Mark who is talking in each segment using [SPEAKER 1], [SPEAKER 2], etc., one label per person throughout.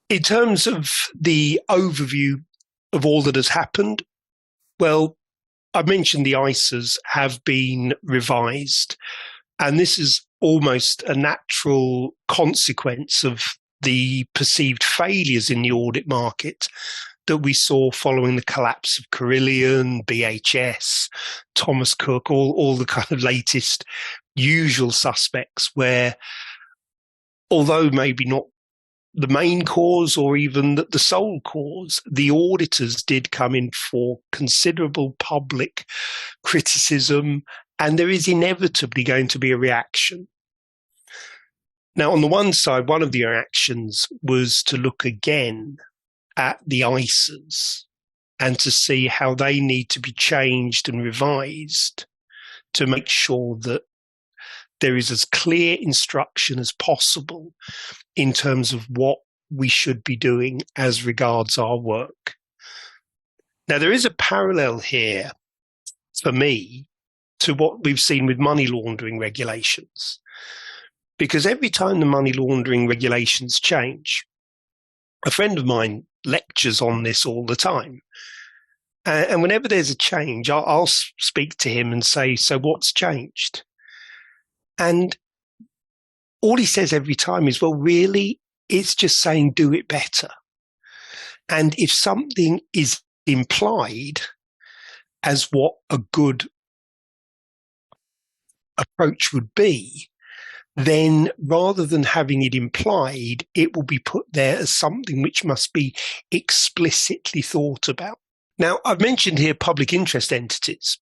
[SPEAKER 1] In terms of the overview of all that has happened, well, I mentioned the ISAs have been revised, and this is almost a natural consequence of the perceived failures in the audit market that we saw following the collapse of Carillion, BHS, Thomas Cook, all the kind of latest usual suspects where, although maybe not the main cause or even the sole cause, the auditors did come in for considerable public criticism, and there is inevitably going to be a reaction. Now, on the one side, one of the reactions was to look again at the ISAs and to see how they need to be changed and revised to make sure that there is as clear instruction as possible in terms of what we should be doing as regards our work. Now, there is a parallel here for me to what we've seen with money laundering regulations, because every time the money laundering regulations change, a friend of mine lectures on this all the time. And whenever there's a change, I'll speak to him and say, so what's changed? And all he says every time is, well, really, it's just saying do it better. And if something is implied as what a good approach would be, then rather than having it implied, it will be put there as something which must be explicitly thought about. Now, I've mentioned here public interest entities.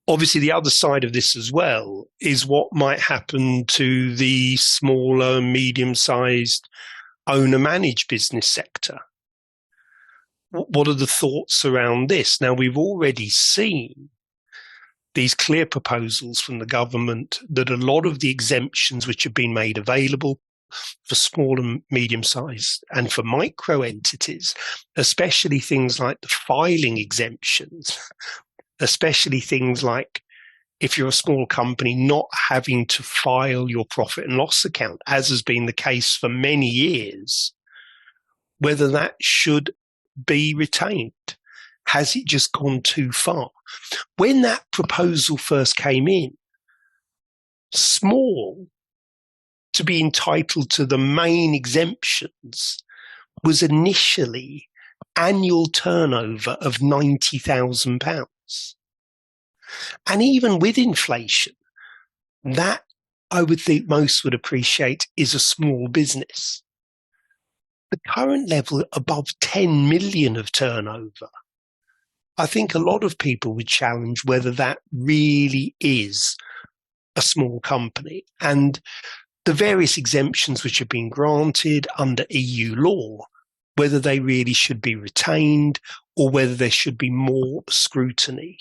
[SPEAKER 1] Obviously, the other side of this as well is what might happen to the smaller, medium-sized owner-managed business sector. What are the thoughts around this? Now, we've already seen these clear proposals from the government that a lot of the exemptions which have been made available for small and medium-sized and for micro entities, especially things like the filing exemptions, especially things like if you're a small company not having to file your profit and loss account, as has been the case for many years, whether that should be retained. Has it just gone too far? When that proposal first came in, small to be entitled to the main exemptions was initially annual turnover of £90,000. And even with inflation, that I would think most would appreciate is a small business. The current level above 10 million of turnover, I think a lot of people would challenge whether that really is a small company. And the various exemptions which have been granted under EU law, whether they really should be retained or whether there should be more scrutiny.